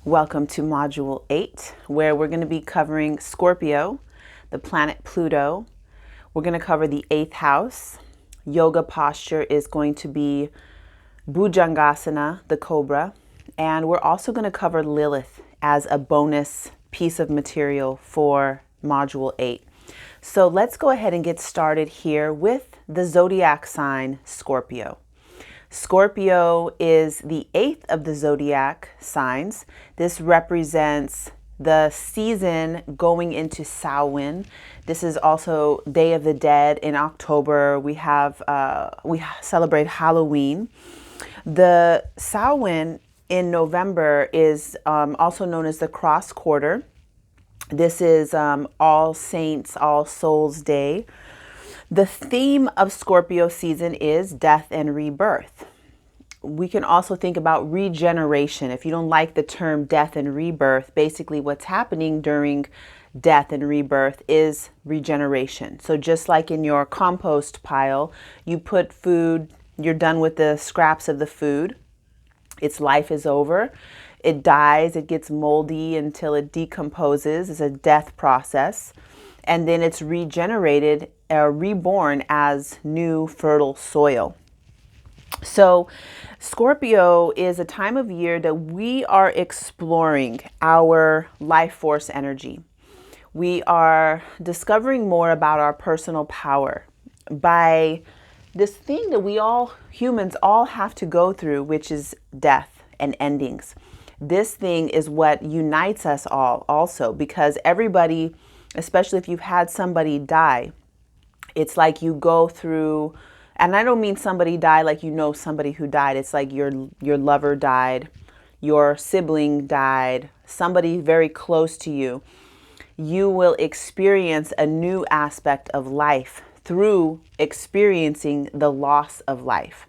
Welcome to Module 8, where we're going to be covering Scorpio, the planet Pluto. We're going to cover the 8th house. Yoga posture is going to be Bhujangasana, the cobra. And we're also going to cover Lilith as a bonus piece of material for Module 8. So let's go ahead and get started here with the zodiac sign Scorpio. Scorpio is the 8th of the zodiac signs. This represents the season going into Samhain. This is also Day of the Dead in October. We celebrate Halloween. The Samhain in November is also known as the cross quarter. This is All Saints, All Souls Day. The theme of Scorpio season is death and rebirth. We can also think about regeneration. If you don't like the term death and rebirth, basically what's happening during death and rebirth is regeneration. So just like in your compost pile, you put food, you're done with the scraps of the food, its life is over. It dies, it gets moldy until it decomposes. It's a death process. And then it's regenerated or reborn as new fertile soil. So Scorpio is a time of year that we are exploring our life force energy. We are discovering more about our personal power by this thing that we all humans all have to go through, which is death and endings. This thing is what unites us all also, because everybody, especially if you've had somebody die, it's like you go through, and I don't mean somebody die like you know somebody who died. It's like your lover died, your sibling died, somebody very close to you. You will experience a new aspect of life through experiencing the loss of life.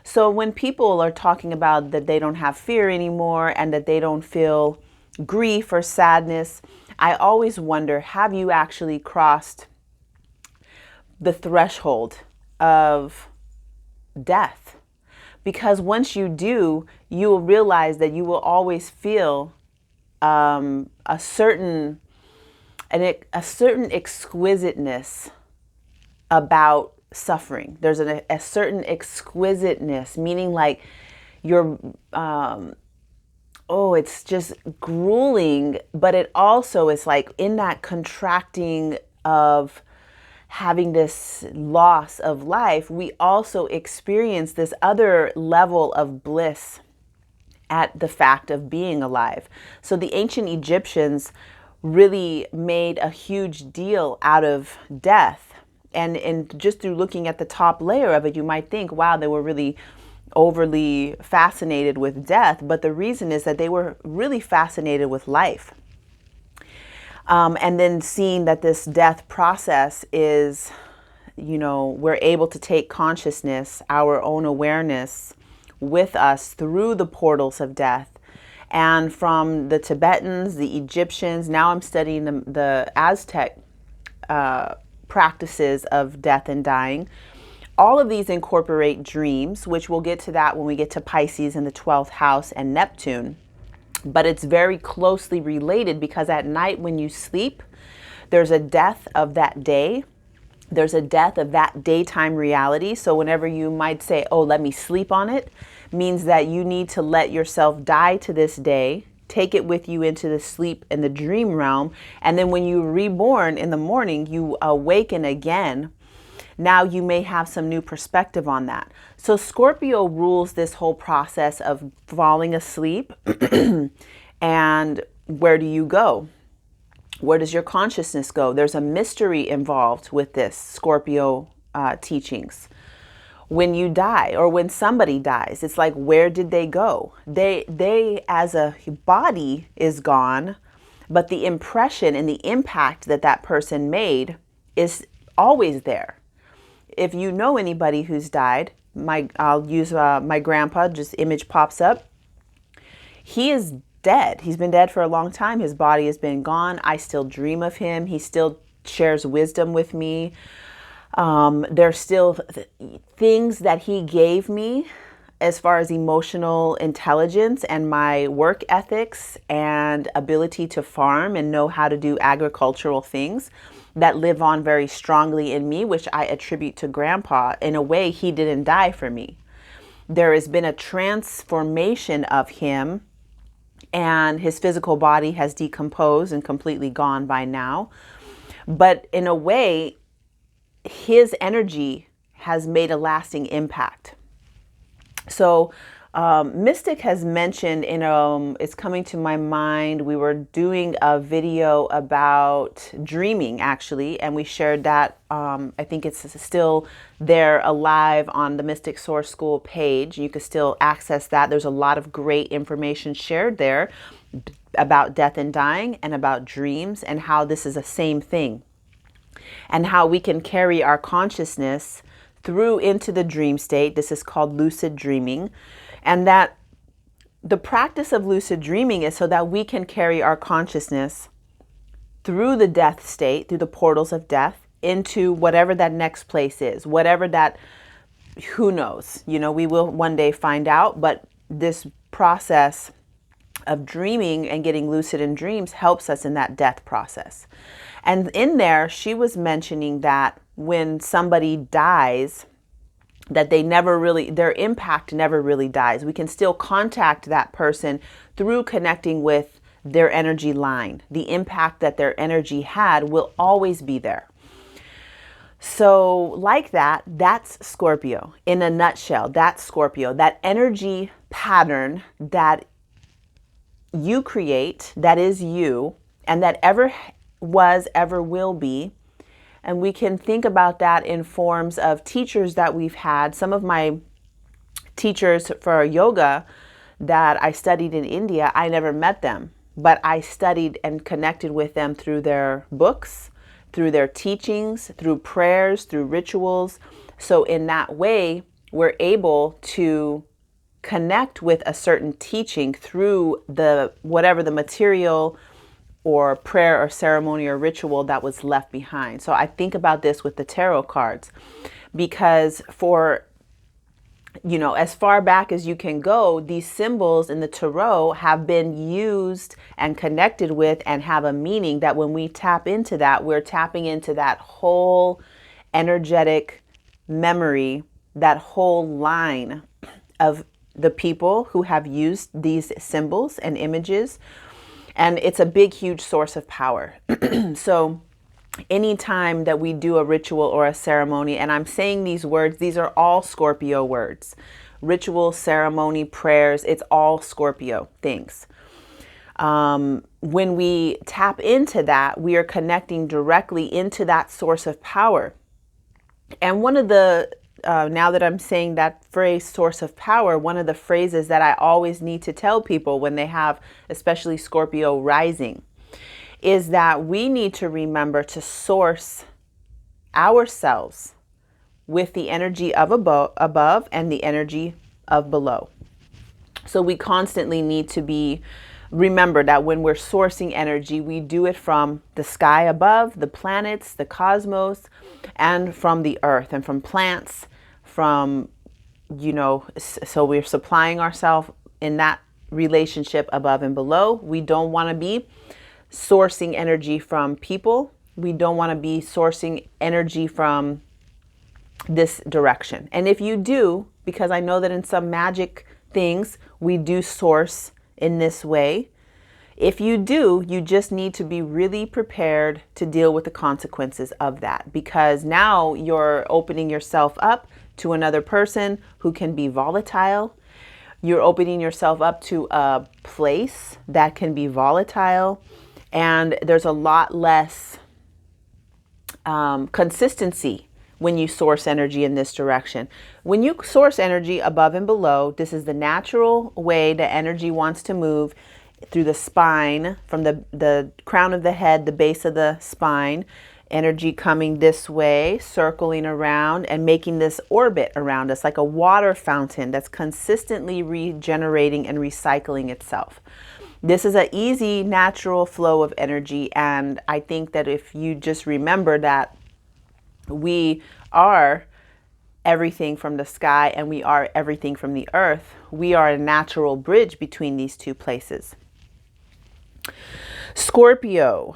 So when people are talking about that they don't have fear anymore and that they don't feel grief or sadness, I always wonder, have you actually crossed the threshold of death? Because once you do, you will realize that you will always feel a certain exquisiteness about suffering. There's a certain exquisiteness, meaning like you're, it's just grueling, but it also is like in that contracting of having this loss of life, we also experience this other level of bliss at the fact of being alive. So the ancient Egyptians really made a huge deal out of death. And just through looking at the top layer of it, you might think, wow, they were really overly fascinated with death. But the reason is that they were really fascinated with life. And then seeing that this death process is, we're able to take consciousness, our own awareness with us through the portals of death. And from the Tibetans, the Egyptians, now I'm studying the Aztec practices of death and dying. All of these incorporate dreams, which we'll get to that when we get to Pisces in the 12th house and Neptune. But it's very closely related because at night when you sleep, there's a death of that day. There's a death of that daytime reality. So whenever you might say, oh, let me sleep on it, means that you need to let yourself die to this day, take it with you into the sleep and the dream realm. And then when you're reborn in the morning, you awaken again. Now you may have some new perspective on that. So Scorpio rules this whole process of falling asleep. And where do you go? Where does your consciousness go? There's a mystery involved with this Scorpio teachings. When you die or when somebody dies, it's like, where did they go? They as a body is gone, but the impression and the impact that that person made is always there. If you know anybody who's died, I'll use my grandpa, just image pops up. He is dead. He's been dead for a long time. His body has been gone. I still dream of him. He still shares wisdom with me. There's still things that he gave me as far as emotional intelligence and my work ethics and ability to farm and know how to do agricultural things that live on very strongly in me, which I attribute to Grandpa. In a way, he didn't die for me. There has been a transformation of him, and his physical body has decomposed and completely gone by now. But in a way, his energy has made a lasting impact. So Mystic has mentioned, it's coming to my mind, we were doing a video about dreaming actually, and we shared that. I think it's still there alive on the Mystic Source School page. You can still access that. There's a lot of great information shared there about death and dying and about dreams and how this is the same thing and how we can carry our consciousness through into the dream state. This is called lucid dreaming. And that the practice of lucid dreaming is so that we can carry our consciousness through the death state, through the portals of death, into whatever that next place is, whatever that, who knows, we will one day find out. But this process of dreaming and getting lucid in dreams helps us in that death process. And in there, she was mentioning that when somebody dies, that their impact never really dies. We can still contact that person through connecting with their energy line. The impact that their energy had will always be there. So like that's Scorpio. In a nutshell, that's Scorpio. That energy pattern that you create, that is you, and that ever was, ever will be. And we can think about that in forms of teachers that we've had. Some of my teachers for yoga that I studied in India, I never met them, but I studied and connected with them through their books, through their teachings, through prayers, through rituals. So in that way, we're able to connect with a certain teaching through whatever the material or prayer or ceremony or ritual that was left behind. So I think about this with the tarot cards, because for, as far back as you can go, these symbols in the tarot have been used and connected with and have a meaning that when we tap into that, we're tapping into that whole energetic memory, that whole line of the people who have used these symbols and images. And it's a big, huge source of power. So anytime that we do a ritual or a ceremony, and I'm saying these words, these are all Scorpio words. Ritual, ceremony, prayers, it's all Scorpio things. When we tap into that, we are connecting directly into that source of power. And one of the now that I'm saying that phrase, source of power, one of the phrases that I always need to tell people when they have, especially Scorpio rising, is that we need to remember to source ourselves with the energy of above and the energy of below. So we constantly need to remember that when we're sourcing energy, we do it from the sky above, the planets, the cosmos, and from the earth and from plants, from, so we're supplying ourselves in that relationship above and below. We don't want to be sourcing energy from people. We don't want to be sourcing energy from this direction. And if you do, because I know that in some magic things, we do source in this way. If you do, you just need to be really prepared to deal with the consequences of that, because now you're opening yourself up to another person who can be volatile. You're opening yourself up to a place that can be volatile, and there's a lot less consistency when you source energy in this direction. When you source energy above and below, this is the natural way the energy wants to move through the spine, from the crown of the head, the base of the spine, energy coming this way, circling around and making this orbit around us like a water fountain that's consistently regenerating and recycling itself. This is an easy, natural flow of energy. And I think that if you just remember that we are everything from the sky and we are everything from the earth. We are a natural bridge between these two places. Scorpio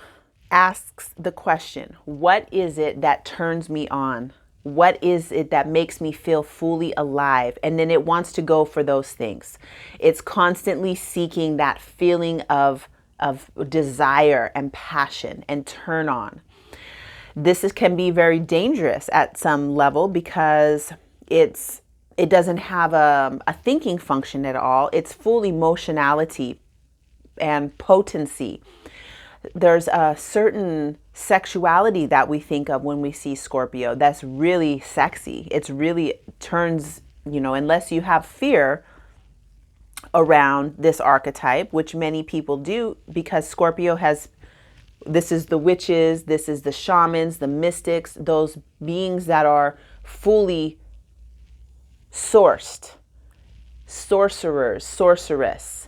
asks the question, what is it that turns me on? What is it that makes me feel fully alive? And then it wants to go for those things. It's constantly seeking that feeling of desire and passion and turn on. Can be very dangerous at some level because it doesn't have a thinking function at all. It's full emotionality and potency. There's a certain sexuality that we think of when we see Scorpio that's really sexy. It's really turns, unless you have fear around this archetype, which many people do, because Scorpio this is the witches, this is the shamans, the mystics, those beings that are fully sourced, sorcerers, sorceress.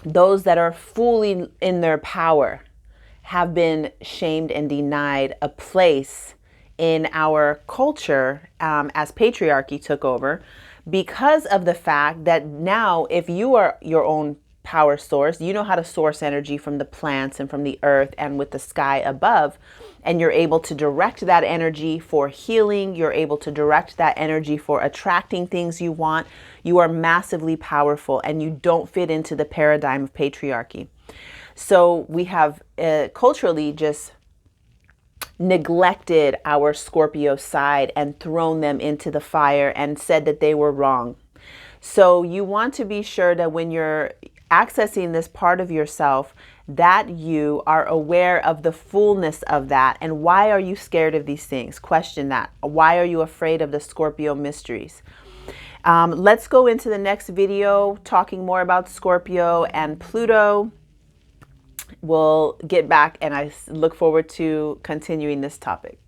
Those that are fully in their power have been shamed and denied a place in our culture as patriarchy took over, because of the fact that now if you are your own power source, you know how to source energy from the plants and from the earth and with the sky above, and you're able to direct that energy for healing, you're able to direct that energy for attracting things you want. You are massively powerful and you don't fit into the paradigm of patriarchy. So we have culturally just neglected our Scorpio side and thrown them into the fire and said that they were wrong. So you want to be sure that when you're accessing this part of yourself, that you are aware of the fullness of that. And why are you scared of these things? Question that. Why are you afraid of the Scorpio mysteries? Let's go into the next video talking more about Scorpio and Pluto. We'll get back and I look forward to continuing this topic.